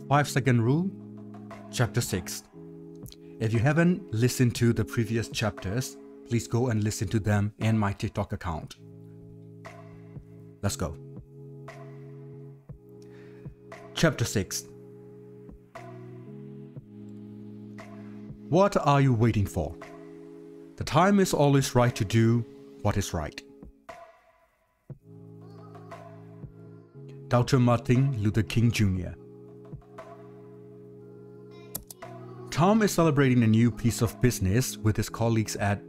5-second rule, chapter 6. If you haven't listened to the previous chapters, please go and listen to them in my TikTok account. Let's go. Chapter 6. What are you waiting for? The time is always right to do what is right. Dr. Martin Luther King Jr. Tom is celebrating a new piece of business with his colleagues at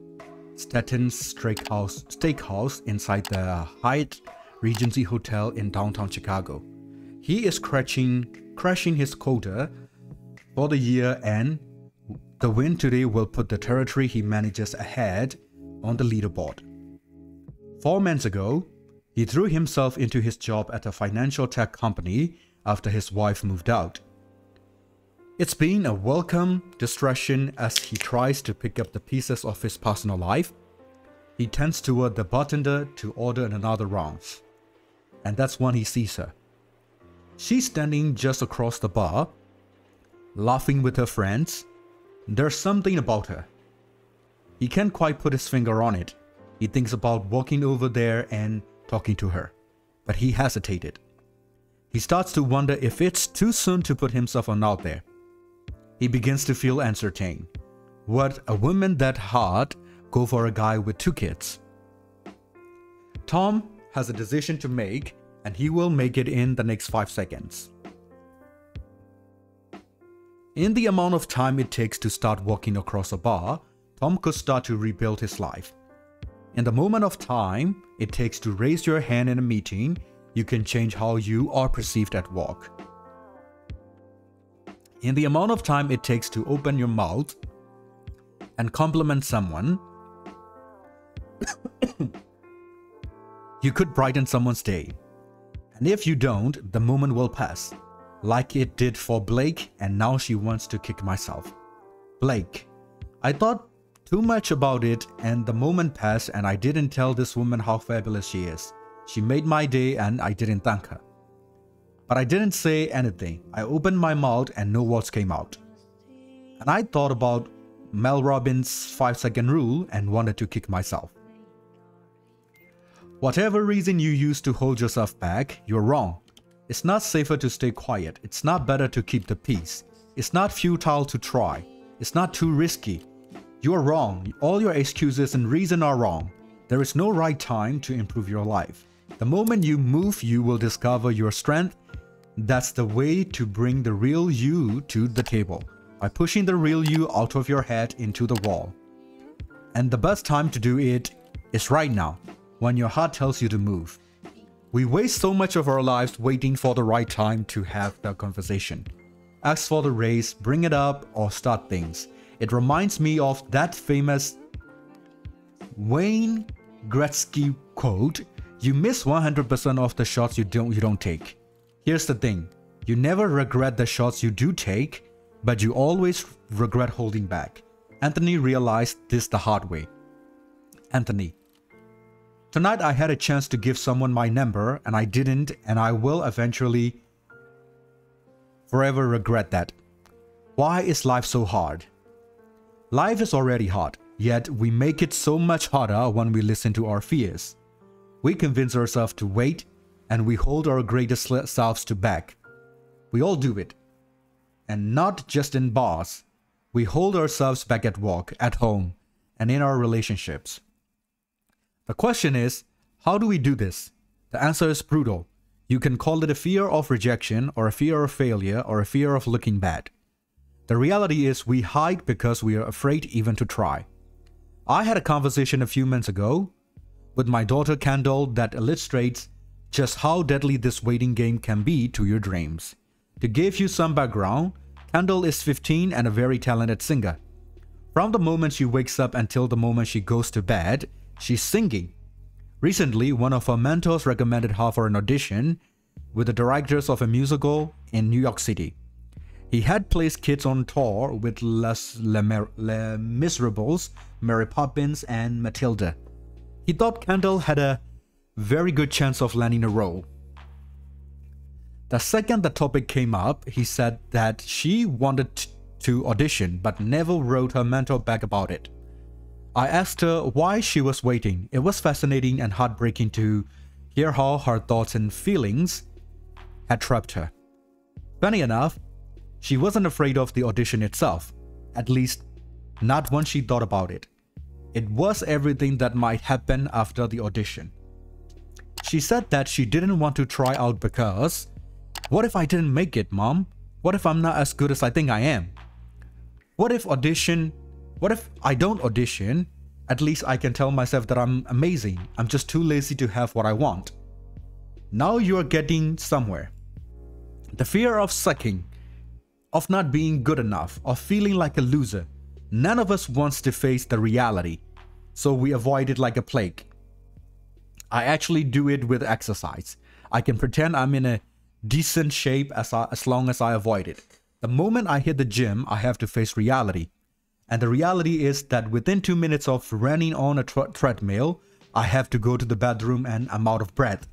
Stanton's Steakhouse inside the Hyatt Regency Hotel in downtown Chicago. He is crashing his quota for the year, and the win today will put the territory he manages ahead on the leaderboard. 4 months ago, he threw himself into his job at a financial tech company after his wife moved out. It's been a welcome distraction as he tries to pick up the pieces of his personal life. He tends toward the bartender to order another round, and that's when he sees her. She's standing just across the bar, laughing with her friends. There's something about her. He can't quite put his finger on it. He thinks about walking over there and talking to her, but he hesitated. He starts to wonder if it's too soon to put himself out there. He begins to feel uncertain. Would a woman that hard go for a guy with 2 kids? Tom has a decision to make, and he will make it in the next 5 seconds. In the amount of time it takes to start walking across a bar, Tom could start to rebuild his life. In the moment of time it takes to raise your hand in a meeting, you can change how you are perceived at work. In the amount of time it takes to open your mouth and compliment someone, you could brighten someone's day. And if you don't, the moment will pass, like it did for Blake, and now she wants to kick myself. Blake, I thought too much about it, and the moment passed and I didn't tell this woman how fabulous she is. She made my day and I didn't thank her. But I didn't say anything. I opened my mouth and no words came out. And I thought about Mel Robbins' 5-second rule and wanted to kick myself. Whatever reason you use to hold yourself back, you're wrong. It's not safer to stay quiet. It's not better to keep the peace. It's not futile to try. It's not too risky. You're wrong. All your excuses and reason are wrong. There is no right time to improve your life. The moment you move, you will discover your strength. That's the way to bring the real you to the table, by pushing the real you out of your head into the wall. And the best time to do it is right now, when your heart tells you to move. We waste so much of our lives waiting for the right time to have the conversation. Ask for the raise, bring it up, or start things. It reminds me of that famous Wayne Gretzky quote, "You miss 100% of the shots you don't take." Here's the thing, you never regret the shots you do take, but you always regret holding back. Anthony realized this the hard way. Anthony: tonight I had a chance to give someone my number and I didn't, and I will eventually forever regret that. Why is life so hard? Life is already hard, yet we make it so much harder when we listen to our fears. We convince ourselves to wait, and we hold our greatest selves to back. We all do it. And not just in bars. We hold ourselves back at work, at home, and in our relationships. The question is, how do we do this? The answer is brutal. You can call it a fear of rejection, or a fear of failure, or a fear of looking bad. The reality is we hide because we are afraid even to try. I had a conversation a few months ago with my daughter Kendall that illustrates just how deadly this waiting game can be to your dreams. To give you some background, Kendall is 15 and a very talented singer. From the moment she wakes up until the moment she goes to bed, she's singing. Recently, one of her mentors recommended her for an audition with the directors of a musical in New York City. He had placed kids on tour with Les Miserables, Mary Poppins, and Matilda. He thought Kendall had a very good chance of landing a role. The second the topic came up, he said that she wanted to audition but never wrote her mentor back about it. I asked her why she was waiting. It was fascinating and heartbreaking to hear how her thoughts and feelings had trapped her. Funny enough, she wasn't afraid of the audition itself, at least not when she thought about it. It was everything that might happen after the audition. She said that she didn't want to try out because, what if I didn't make it, Mom? What if I'm not as good as I think I am? What if I don't audition? At least I can tell myself that I'm amazing. I'm just too lazy to have what I want. Now you are getting somewhere. The fear of sucking, of not being good enough, of feeling like a loser. None of us wants to face the reality, so we avoid it like a plague. I actually do it with exercise. I can pretend I'm in a decent shape as long as I avoid it. The moment I hit the gym, I have to face reality. And the reality is that within 2 minutes of running on a treadmill, I have to go to the bathroom and I'm out of breath.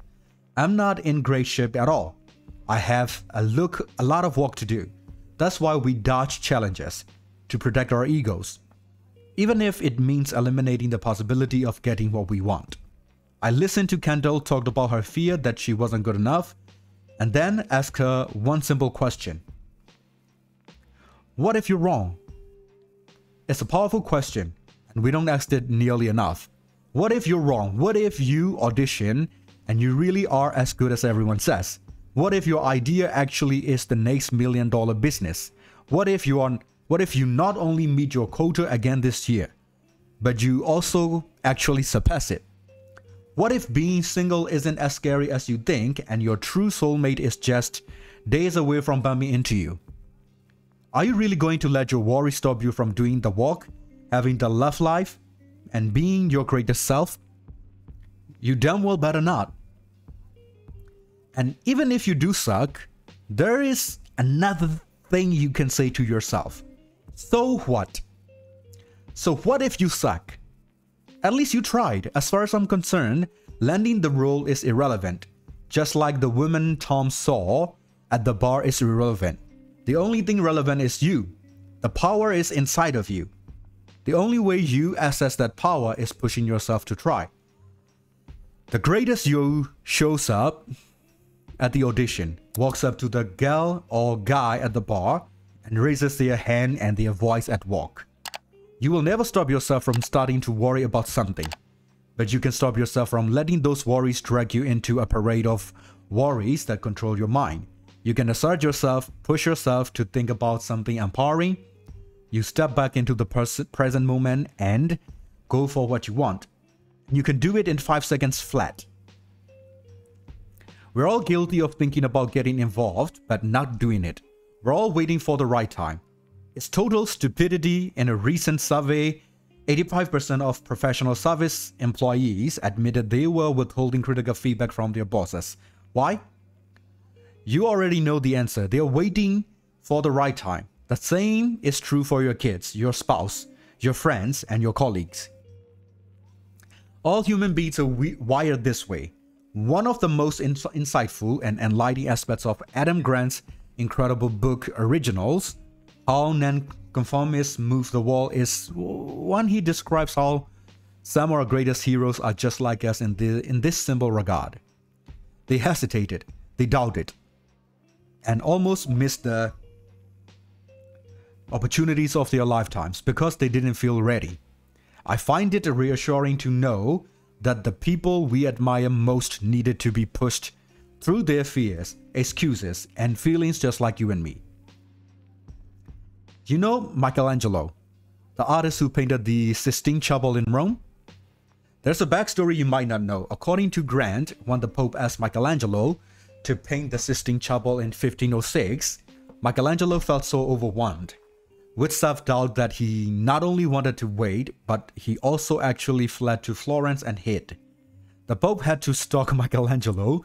I'm not in great shape at all. I have a lot of work to do. That's why we dodge challenges, to protect our egos, even if it means eliminating the possibility of getting what we want. I listened to Kendall talk about her fear that she wasn't good enough, and then asked her one simple question. What if you're wrong? It's a powerful question, and we don't ask it nearly enough. What if you're wrong? What if you audition and you really are as good as everyone says? What if your idea actually is the next $1 million business? What if you not only meet your quota again this year, but you also actually surpass it? What if being single isn't as scary as you think and your true soulmate is just days away from bumping into you? Are you really going to let your worry stop you from doing the walk, having the love life, and being your greatest self? You damn well better not. And even if you do suck, there is another thing you can say to yourself. So what? So what if you suck? At least you tried. As far as I'm concerned, landing the role is irrelevant. Just like the woman Tom saw at the bar is irrelevant. The only thing relevant is you. The power is inside of you. The only way you access that power is pushing yourself to try. The greatest you shows up at the audition, walks up to the gal or guy at the bar and raises their hand and their voice at walk. You will never stop yourself from starting to worry about something, but you can stop yourself from letting those worries drag you into a parade of worries that control your mind. You can assert yourself, push yourself to think about something empowering. You step back into the present moment and go for what you want. You can do it in 5 seconds flat. We're all guilty of thinking about getting involved, but not doing it. We're all waiting for the right time. It's total stupidity. In a recent survey, 85% of professional service employees admitted they were withholding critical feedback from their bosses. Why? You already know the answer. They're waiting for the right time. The same is true for your kids, your spouse, your friends, and your colleagues. All human beings are wired this way. One of the most insightful and enlightening aspects of Adam Grant's incredible book Originals, How Nonconformists Move the World, is when he describes how some of our greatest heroes are just like us in this simple regard. They hesitated, they doubted, and almost missed the opportunities of their lifetimes because they didn't feel ready. I find it reassuring to know that the people we admire most needed to be pushed through their fears, excuses, and feelings just like you and me. You know Michelangelo, the artist who painted the Sistine Chapel in Rome? There's a backstory you might not know. According to Grant, when the Pope asked Michelangelo to paint the Sistine Chapel in 1506, Michelangelo felt so overwhelmed with self-doubt that he not only wanted to wait, but he also actually fled to Florence and hid. The Pope had to stalk Michelangelo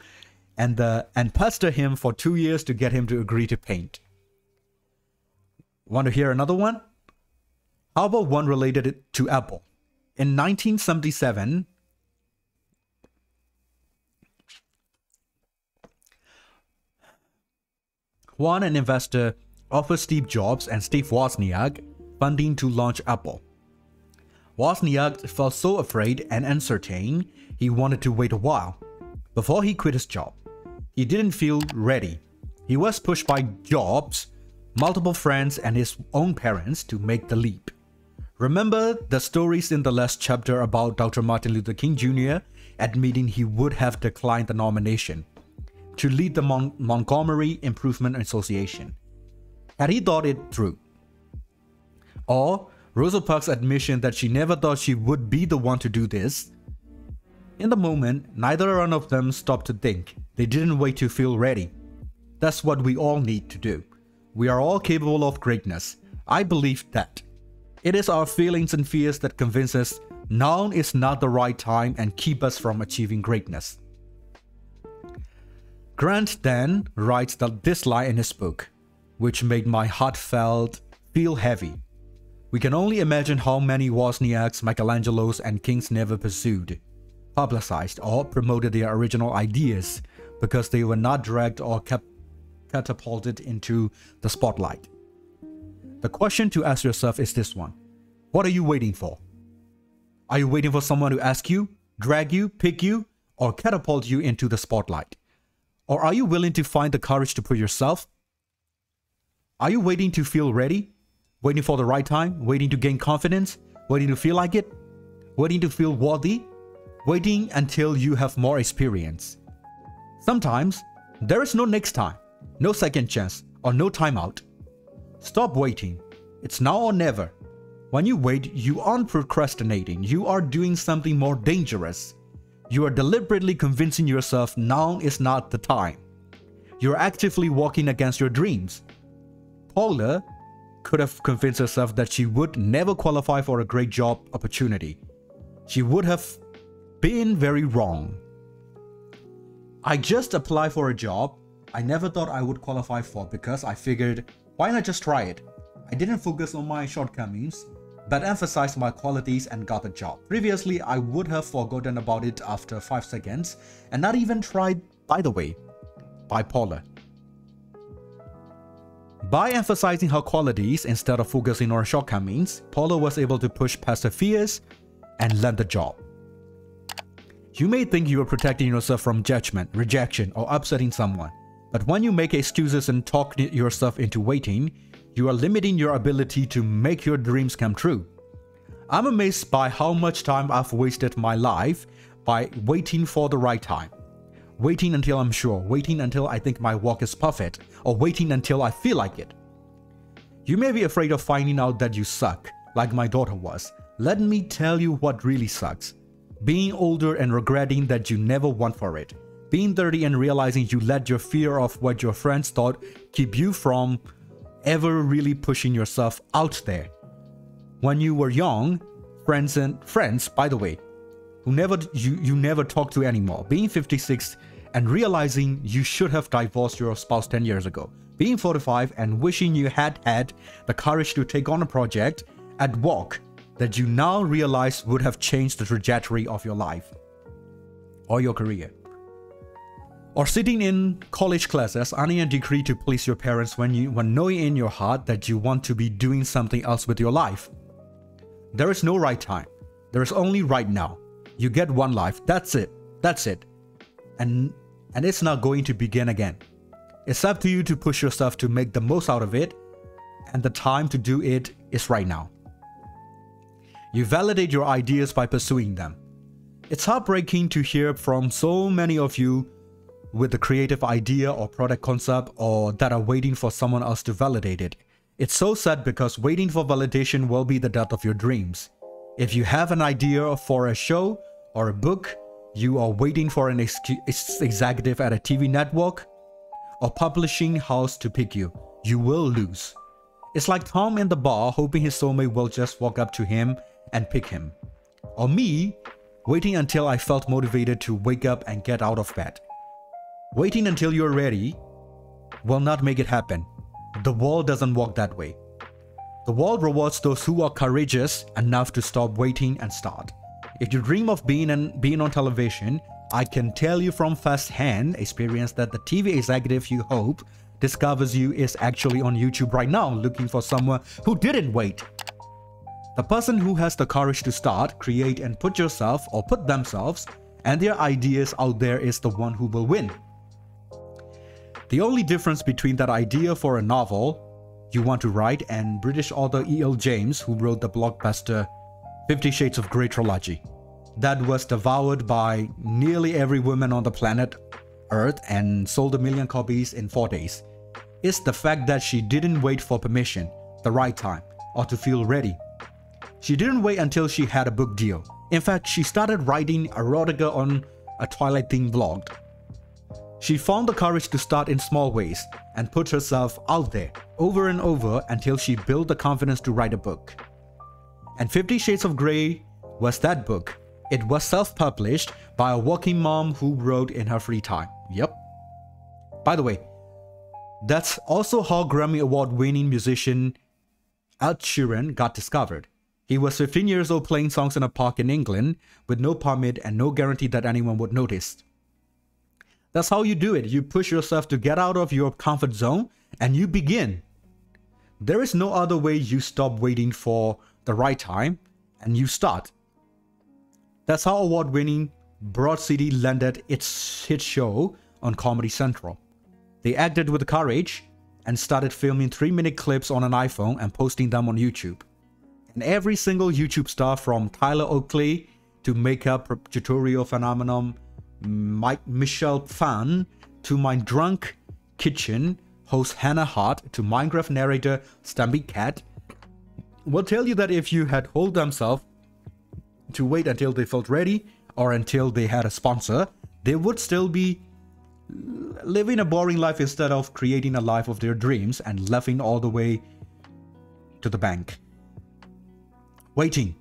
and pester him for 2 years to get him to agree to paint. Want to hear another one? How about one related to Apple? In 1977, One, an investor offered Steve Jobs and Steve Wozniak funding to launch Apple. Wozniak felt so afraid and uncertain, he wanted to wait a while before he quit his job. He didn't feel ready. He was pushed by Jobs, multiple friends, and his own parents to make the leap. Remember the stories in the last chapter about Dr. Martin Luther King Jr. admitting he would have declined the nomination to lead the Montgomery Improvement Association had he thought it through. Or Rosa Parks' admission that she never thought she would be the one to do this. In the moment, neither one of them stopped to think. They didn't wait to feel ready. That's what we all need to do. We are all capable of greatness. I believe that. It is our feelings and fears that convince us now is not the right time and keep us from achieving greatness. Grant then writes this line in his book, which made my heart feel heavy. We can only imagine how many Wozniaks, Michelangelos, and Kings never pursued, publicized, or promoted their original ideas because they were not dragged or catapulted into the spotlight. The question to ask yourself is this one: what are you waiting for? Are you waiting for someone to ask you, drag you, pick you, or catapult you into the spotlight? Or are you willing to find the courage to put yourself? Are you waiting to feel ready? Waiting for the right time? Waiting to gain confidence? Waiting to feel like it? Waiting to feel worthy? Waiting until you have more experience? Sometimes, there is no next time, no second chance, or no timeout. Stop waiting. It's now or never. When you wait, you aren't procrastinating. You are doing something more dangerous. You are deliberately convincing yourself now is not the time. You're actively walking against your dreams. Paula could have convinced herself that she would never qualify for a great job opportunity. She would have been very wrong. I just applied for a job I never thought I would qualify for because I figured, why not just try it? I didn't focus on my shortcomings, but emphasized my qualities and got the job. Previously, I would have forgotten about it after 5 seconds and not even tried, by the way, by Paula. By emphasizing her qualities instead of focusing on her shortcomings, Paula was able to push past her fears and land the job. You may think you are protecting yourself from judgment, rejection, or upsetting someone, but when you make excuses and talk yourself into waiting, you are limiting your ability to make your dreams come true. I'm amazed by how much time I've wasted my life by waiting for the right time. Waiting until I'm sure, waiting until I think my work is perfect, or waiting until I feel like it. You may be afraid of finding out that you suck, like my daughter was. Let me tell you what really sucks. Being older and regretting that you never went for it. Being 30 and realizing you let your fear of what your friends thought keep you from ever really pushing yourself out there. When you were young, friends, by the way, who you never talk to anymore. Being 56 and realizing you should have divorced your spouse 10 years ago. Being 45 and wishing you had the courage to take on a project at work that you now realize would have changed the trajectory of your life or your career. Or sitting in college classes earning a degree to please your parents when knowing in your heart that you want to be doing something else with your life. There is no right time. There is only right now. You get one life. That's it. That's it. And it's not going to begin again. It's up to you to push yourself to make the most out of it, and the time to do it is right now. You validate your ideas by pursuing them. It's heartbreaking to hear from so many of you with a creative idea or product concept or that are waiting for someone else to validate it. It's so sad because waiting for validation will be the death of your dreams. If you have an idea for a show or a book, you are waiting for an executive at a TV network or publishing house to pick you, you will lose. It's like Tom in the bar hoping his soulmate will just walk up to him and pick him. Or me, waiting until I felt motivated to wake up and get out of bed. Waiting until you're ready will not make it happen. The world doesn't work that way. The world rewards those who are courageous enough to stop waiting and start. If you dream of being on television, I can tell you from first-hand experience that the TV executive you hope discovers you is actually on YouTube right now looking for someone who didn't wait. The person who has the courage to start, create and put yourself or put themselves and their ideas out there is the one who will win. The only difference between that idea for a novel you want to write and British author 𝕊𝕖𝕔𝕠𝕟𝕕, who wrote the blockbuster 50 Shades of Grey trilogy, that was devoured by nearly every woman on the planet Earth and sold 1 million copies in 4 days, is the fact that she didn't wait for permission, the right time, or to feel ready. She didn't wait until she had a book deal. In fact, she started writing erotica on a Twilight-themed blog. She found the courage to start in small ways and put herself out there over and over until she built the confidence to write a book. And 50 Shades of Grey was that book. It was self-published by a working mom who wrote in her free time. Yep. By the way, that's also how Grammy Award-winning musician Ed Sheeran got discovered. He was 15 years old playing songs in a park in England with no permit and no guarantee that anyone would notice. That's how you do it. You push yourself to get out of your comfort zone and you begin. There is no other way. You stop waiting for the right time and you start. That's how award-winning Broad City landed its hit show on Comedy Central. They acted with courage and started filming 3-minute clips on an iPhone and posting them on YouTube. And every single YouTube star from Tyler Oakley to makeup tutorial phenomenon Michelle Phan to my drunk kitchen host Hannah Hart to Minecraft narrator Stampy Cat will tell you that if you had told themselves to wait until they felt ready or until they had a sponsor, they would still be living a boring life instead of creating a life of their dreams and laughing all the way to the bank. Waiting,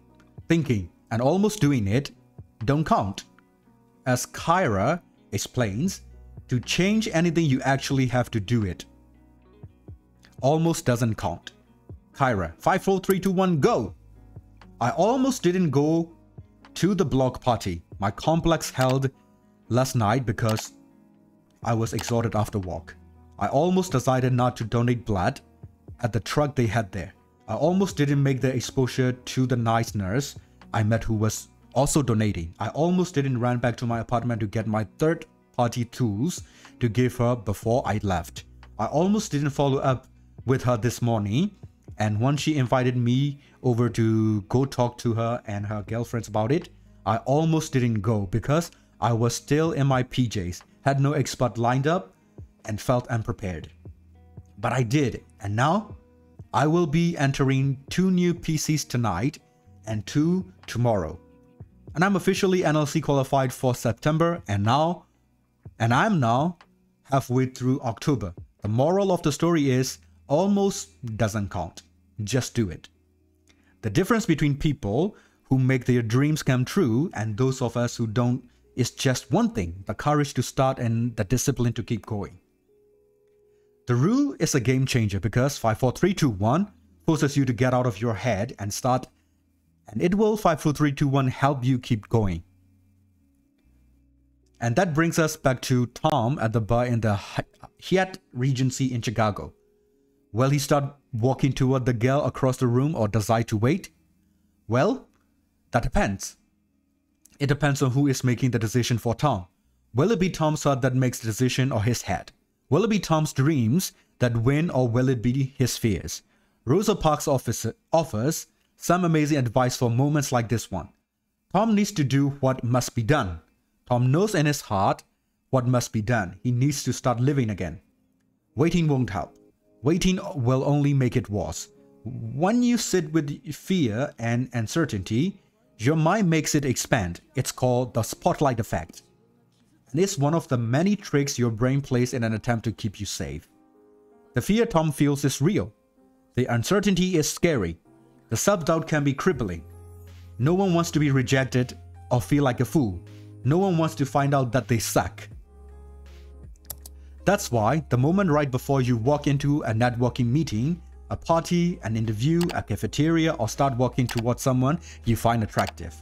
thinking, and almost doing it don't count. As Kyra explains, to change anything you actually have to do it. Almost doesn't count. Kyra, 5, 4, 3, 2, 1, go! I almost didn't go to the block party my complex held last night because I was exhausted after work. I almost decided not to donate blood at the truck they had there. I almost didn't make the exposure to the nice nurse I met who was also donating. I almost didn't run back to my apartment to get my third-party tools to give her before I left. I almost didn't follow up with her this morning, and once she invited me over to go talk to her and her girlfriends about it, I almost didn't go because I was still in my PJs, had no expert lined up, and felt unprepared. But I did, and now I will be entering 2 new PCs tonight and 2 tomorrow. And I'm officially NLC qualified for September and I'm now halfway through October. The moral of the story is almost doesn't count. Just do it. The difference between people who make their dreams come true and those of us who don't is just one thing: the courage to start and the discipline to keep going. The rule is a game changer because 5, 4, 3, 2, 1 forces you to get out of your head and start, and it will 5, 4, 3, 2, 1 help you keep going. And that brings us back to Tom at the bar in the Hyatt Regency in Chicago. Will he start walking toward the girl across the room or decide to wait? Well, that depends. It depends on who is making the decision for Tom. Will it be Tom's heart that makes the decision or his head? Will it be Tom's dreams that win or will it be his fears? Rosa Parks offers some amazing advice for moments like this one. Tom needs to do what must be done. Tom knows in his heart what must be done. He needs to start living again. Waiting won't help. Waiting will only make it worse. When you sit with fear and uncertainty, your mind makes it expand. It's called the spotlight effect. And it's one of the many tricks your brain plays in an attempt to keep you safe. The fear Tom feels is real. The uncertainty is scary. The self-doubt can be crippling. No one wants to be rejected or feel like a fool. No one wants to find out that they suck. That's why the moment right before you walk into a networking meeting, a party, an interview, a cafeteria, or start walking towards someone you find attractive,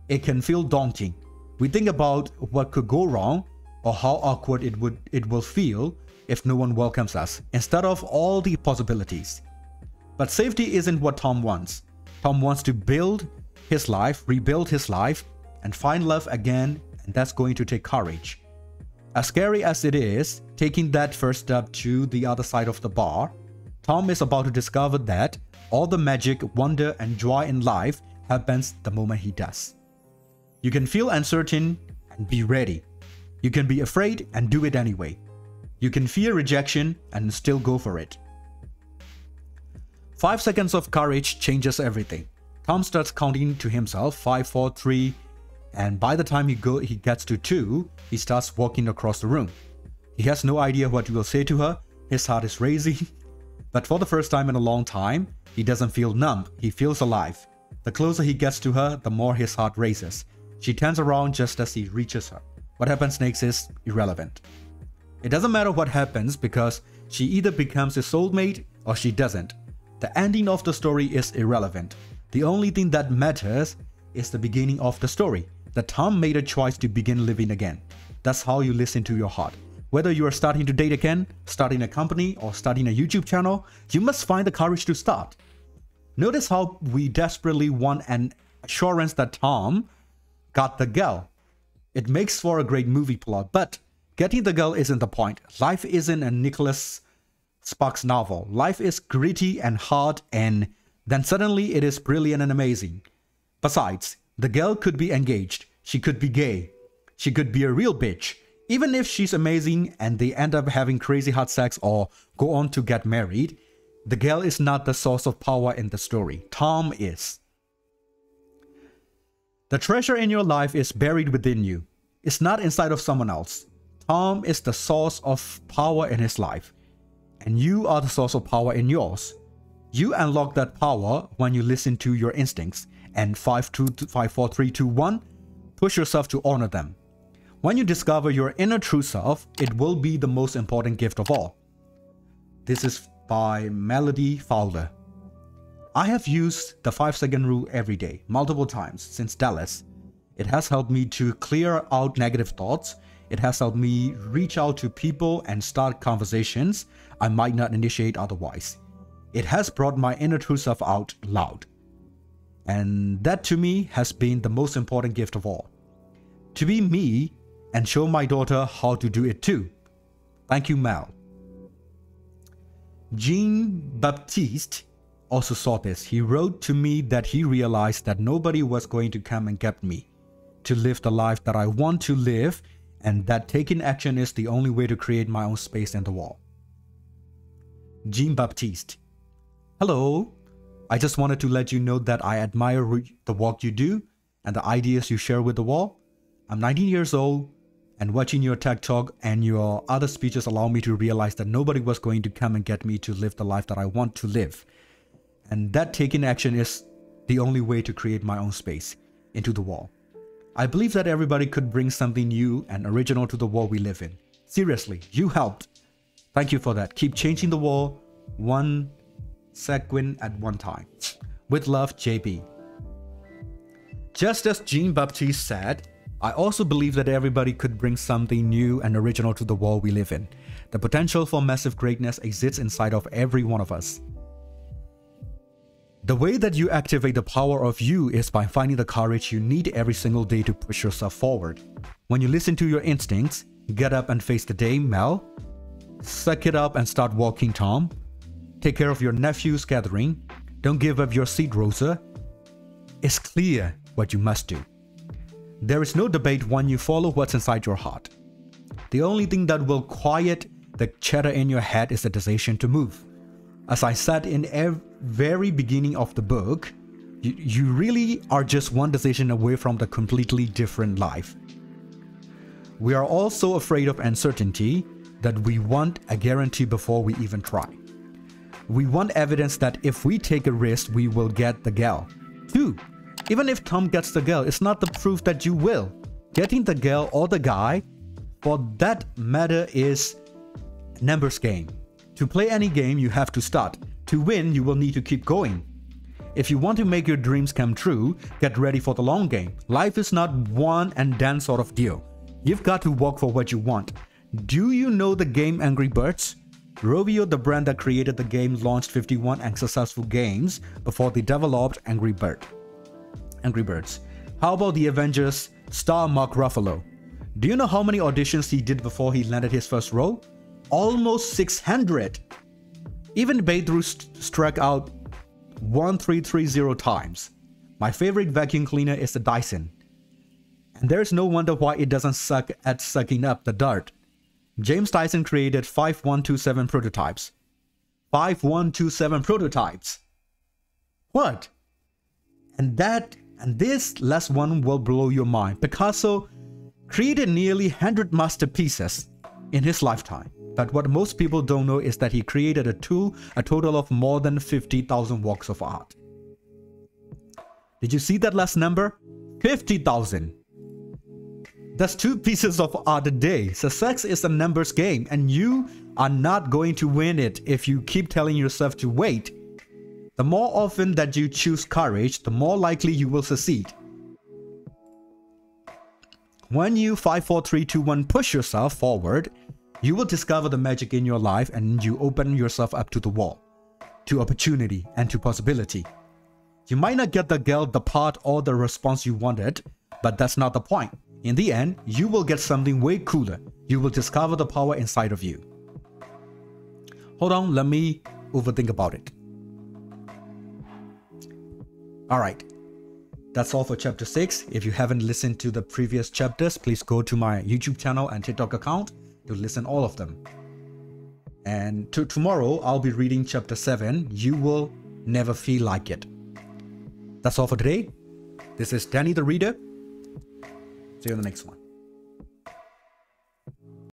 it can feel daunting. We think about what could go wrong or how awkward it will feel if no one welcomes us, instead of all the possibilities. But safety isn't what Tom wants. Tom wants to build his life, rebuild his life, and find love again, and that's going to take courage. As scary as it is, taking that first step to the other side of the bar, Tom is about to discover that all the magic, wonder, and joy in life happens the moment he does. You can feel uncertain and be ready. You can be afraid and do it anyway. You can fear rejection and still go for it. 5 seconds of courage changes everything. Tom starts counting to himself 5, 4, 3, and by the time he gets to 2, he starts walking across the room. He has no idea what he will say to her. His heart is racing. But for the first time in a long time, he doesn't feel numb. He feels alive. The closer he gets to her, the more his heart races. She turns around just as he reaches her. What happens next is irrelevant. It doesn't matter what happens because she either becomes his soulmate or she doesn't. The ending of the story is irrelevant. The only thing that matters is the beginning of the story. That Tom made a choice to begin living again. That's how you listen to your heart. Whether you are starting to date again, starting a company, or starting a YouTube channel, you must find the courage to start. Notice how we desperately want an assurance that Tom got the girl. It makes for a great movie plot, but getting the girl isn't the point. Life isn't a Nicholas Sparks novel. Life is gritty and hard, and then suddenly it is brilliant and amazing. Besides, the girl could be engaged. She could be gay. She could be a real bitch. Even if she's amazing and they end up having crazy hot sex or go on to get married, the girl is not the source of power in the story. Tom is. The treasure in your life is buried within you. It's not inside of someone else. Tom is the source of power in his life, and you are the source of power in yours. You unlock that power when you listen to your instincts, and 5, 4, 3, 2, 1, push yourself to honor them. When you discover your inner true self, it will be the most important gift of all. This is by 𝕊𝕬𝕝𝕐𝕬𝕝. I have used the 5-second rule every day, multiple times since Dallas. It has helped me to clear out negative thoughts. It has helped me reach out to people and start conversations I might not initiate otherwise. It has brought my inner true self out loud. And that to me has been the most important gift of all. To be me and show my daughter how to do it too. Thank you, Mel. Jean-Baptiste also saw this. He wrote to me that he realized that nobody was going to come and get me to live the life that I want to live, and that taking action is the only way to create my own space in the wall. Jean-Baptiste. Hello. I just wanted to let you know that I admire the work you do and the ideas you share with the wall. I'm 19 years old, and watching your TED Talk and your other speeches allow me to realize that nobody was going to come and get me to live the life that I want to live. And that taking action is the only way to create my own space into the wall. I believe that everybody could bring something new and original to the world we live in. Seriously, you helped. Thank you for that. Keep changing the world one second at one time. With love, JB. Just as Jean-Baptiste said, I also believe that everybody could bring something new and original to the world we live in. The potential for massive greatness exists inside of every one of us. The way that you activate the power of you is by finding the courage you need every single day to push yourself forward. When you listen to your instincts, get up and face the day, Mel. Suck it up and start walking, Tom. Take care of your nephew's gathering. Don't give up your seat, Rosa. It's clear what you must do. There is no debate when you follow what's inside your heart. The only thing that will quiet the chatter in your head is the decision to move. As I said in the very beginning of the book, you really are just one decision away from the completely different life. We are all so afraid of uncertainty that we want a guarantee before we even try. We want evidence that if we take a risk, we will get the girl. 2. Even if Tom gets the girl, it's not the proof that you will. Getting the girl or the guy, for that matter, is a numbers game. To play any game, you have to start. To win, you will need to keep going. If you want to make your dreams come true, get ready for the long game. Life is not one and done sort of deal. You've got to work for what you want. Do you know the game Angry Birds? Rovio, the brand that created the game, launched 51 unsuccessful games before they developed Angry Birds. How about the Avengers star Mark Ruffalo? Do you know how many auditions he did before he landed his first role? Almost 600. Even Babe struck out 1330 times. My favorite vacuum cleaner is the Dyson. And there's no wonder why it doesn't suck at sucking up the dirt. James Dyson created 5127 prototypes. 5127 prototypes. What? And this last one will blow your mind. Picasso created nearly 100 masterpieces in his lifetime. But what most people don't know is that he created a total of more than 50,000 works of art. Did you see that last number? 50,000. That's 2 pieces of art a day. Success is a numbers game, and you are not going to win it if you keep telling yourself to wait. The more often that you choose courage, the more likely you will succeed. When you 5, 4, 3, 2, 1 push yourself forward, you will discover the magic in your life, and you open yourself up to the wall, to opportunity, and to possibility. You might not get the girl, the part, or the response you wanted, but that's not the point. In the end, you will get something way cooler. You will discover the power inside of you. Hold on, let me overthink about it. Alright, that's all for chapter 6. If you haven't listened to the previous chapters, please go to my YouTube channel and TikTok account to listen all of them. And tomorrow, I'll be reading chapter 7. You will never feel like it. That's all for today. This is Danny the Reader. See you on the next one.